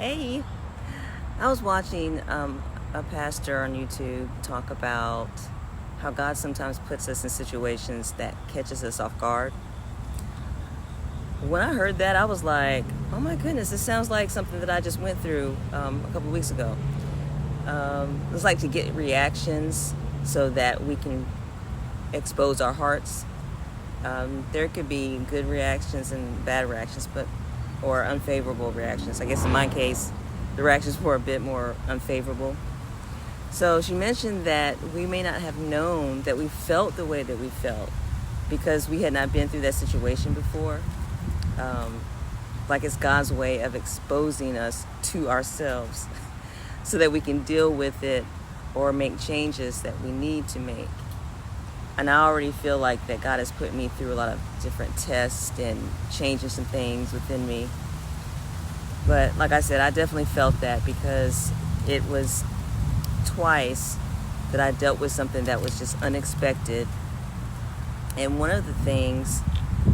Hey, I was watching a pastor on YouTube talk about how God sometimes puts us in situations that catches us off guard. When I heard that, I was like, oh my goodness, this sounds like something that I just went through a couple weeks ago. It's like to get reactions so that we can expose our hearts. There could be good reactions and bad reactions, or unfavorable reactions. I guess in my case, the reactions were a bit more unfavorable. So she mentioned that we may not have known that we felt the way that we felt because we had not been through that situation before. Like it's God's way of exposing us to ourselves so that we can deal with it or make changes that we need to make. And I already feel like that God has put me through a lot of different tests and changing some things within me. But like I said, I definitely felt that because it was twice that I dealt with something that was just unexpected. And one of the things,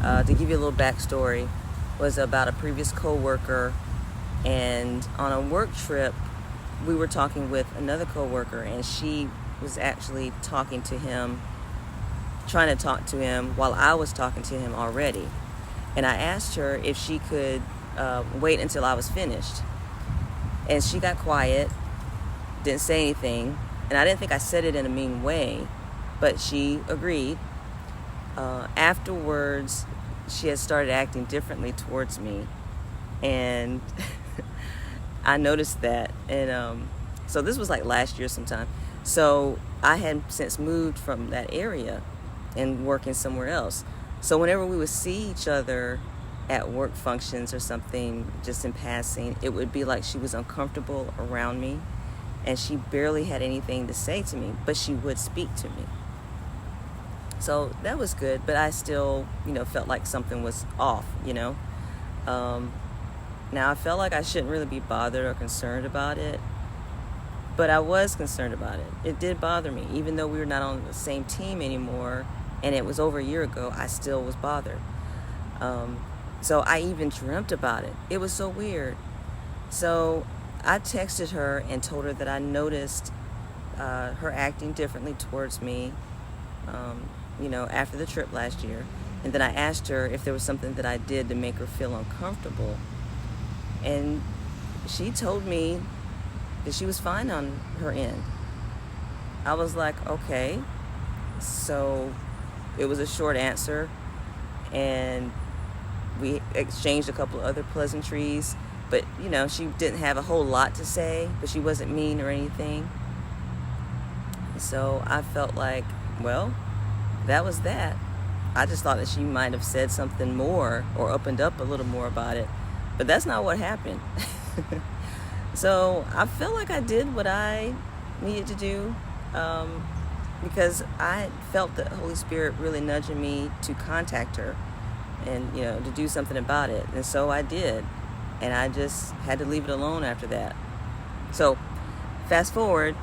to give you a little backstory, was about a previous coworker. And on a work trip, we were talking with another coworker, and she was actually talking to him, trying to talk to him while I was talking to him already. And I asked her if she could wait until I was finished. And she got quiet, didn't say anything. And I didn't think I said it in a mean way, but she agreed. Afterwards, she had started acting differently towards me. And I noticed that. And so this was like last year sometime. So I had since moved from that area and working somewhere else. So whenever we would see each other at work functions or something, just in passing, it would be like she was uncomfortable around me, and she barely had anything to say to me, but she would speak to me. So that was good, but I still, felt like something was off, Now I felt like I shouldn't really be bothered or concerned about it, but I was concerned about it. It did bother me, even though we were not on the same team anymore. And it was over a year ago, I still was bothered. So I even dreamt about it. It was so weird. So I texted her and told her that I noticed her acting differently towards me, after the trip last year. And then I asked her if there was something that I did to make her feel uncomfortable. And she told me that she was fine on her end. I was like, okay. So it was a short answer, and we exchanged a couple of other pleasantries, but she didn't have a whole lot to say, but she wasn't mean or anything. So I felt like, well, that was that. I just thought that she might have said something more or opened up a little more about it, but that's not what happened. So I felt like I did what I needed to do, because I felt the Holy Spirit really nudging me to contact her and, to do something about it. And so I did. And I just had to leave it alone after that. So fast forward,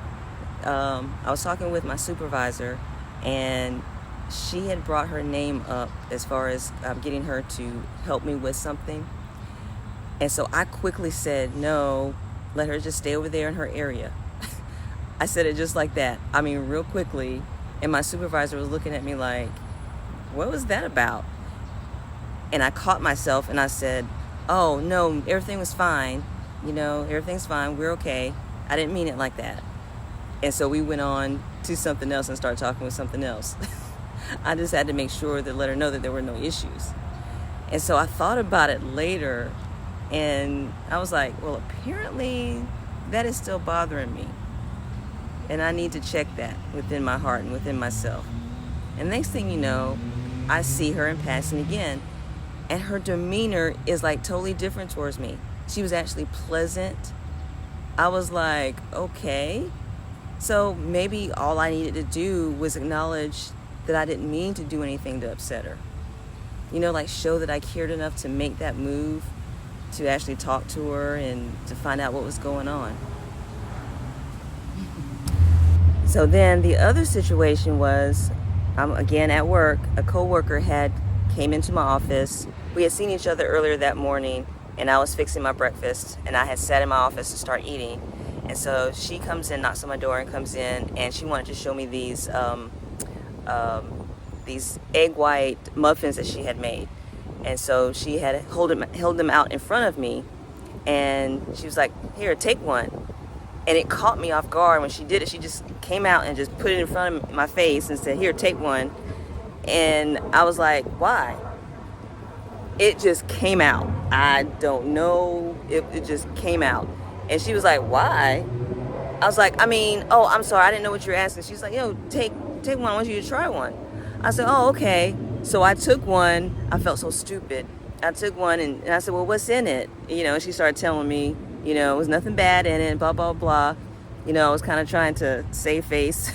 I was talking with my supervisor, and she had brought her name up as far as getting her to help me with something. And so I quickly said, no, let her just stay over there in her area. I said it just like that. I mean, real quickly. And my supervisor was looking at me like, what was that about? And I caught myself and I said, oh, no, everything was fine. Everything's fine. We're okay. I didn't mean it like that. And so we went on to something else and started talking with something else. I just had to make sure to let her know that there were no issues. And so I thought about it later, and I was like, well, apparently that is still bothering me. And I need to check that within my heart and within myself. And next thing you know, I see her in passing again. And her demeanor is like totally different towards me. She was actually pleasant. I was like, okay. So maybe all I needed to do was acknowledge that I didn't mean to do anything to upset her. Like show that I cared enough to make that move, to actually talk to her and to find out what was going on. So then the other situation was, I'm again at work. A coworker came into my office. We had seen each other earlier that morning, and I was fixing my breakfast, and I had sat in my office to start eating. And so she comes in, knocks on my door, and comes in, and she wanted to show me these egg white muffins that she had made. And so she had held them out in front of me, and she was like, "Here, take one." And it caught me off guard when she did it. She just came out and just put it in front of my face and said, "Here, take one." And I was like, "Why?" It just came out. I don't know. It just came out. And she was like, "Why?" I was like, "Oh, I'm sorry. I didn't know what you were asking." She's like, "Yo, take one. I want you to try one." I said, "Oh, okay." So I took one. I felt so stupid. I took one and I said, "Well, what's in it?" And she started telling me, it was nothing bad in it, blah, blah, blah. I was kind of trying to save face.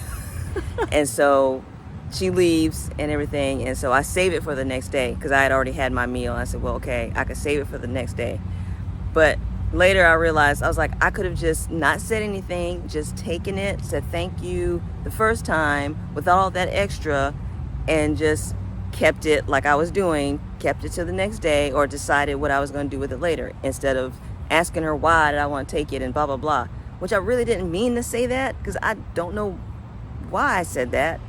And so she leaves and everything. And so I save it for the next day because I had already had my meal. I said, well, okay, I could save it for the next day. But later I realized, I was like, I could have just not said anything, just taken it, said thank you the first time without all that extra, and just kept it like I was doing, kept it to the next day, or decided what I was going to do with it later, instead of asking her why did I want to take it and blah, blah, blah, which I really didn't mean to say that because I don't know why I said that.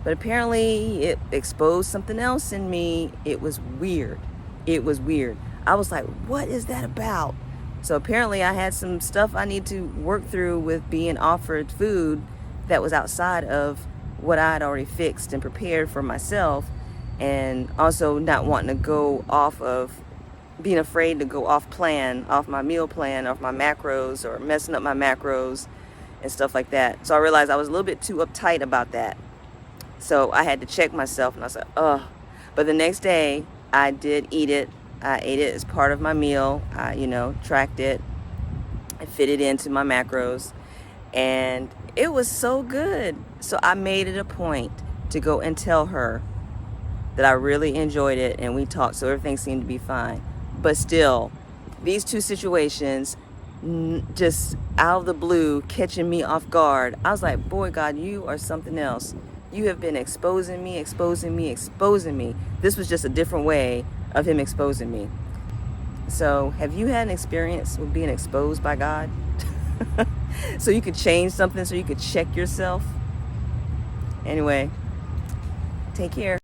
But apparently it exposed something else in me. It was weird. It was weird. I was like, what is that about? So apparently I had some stuff I need to work through with being offered food that was outside of what I had already fixed and prepared for myself, and also not wanting to go off of, being afraid to go off plan, off my meal plan, off my macros, or messing up my macros and stuff like that. So I realized I was a little bit too uptight about that. So I had to check myself, and I said, ugh. But the next day I did eat it. I ate it as part of my meal. I, tracked it. I fit it into my macros, and it was so good. So I made it a point to go and tell her that I really enjoyed it, and we talked, so everything seemed to be fine. But still, these two situations, just out of the blue, catching me off guard. I was like, boy, God, you are something else. You have been exposing me, exposing me, exposing me. This was just a different way of him exposing me. So have you had an experience with being exposed by God? So you could change something, so you could check yourself? Anyway, take care.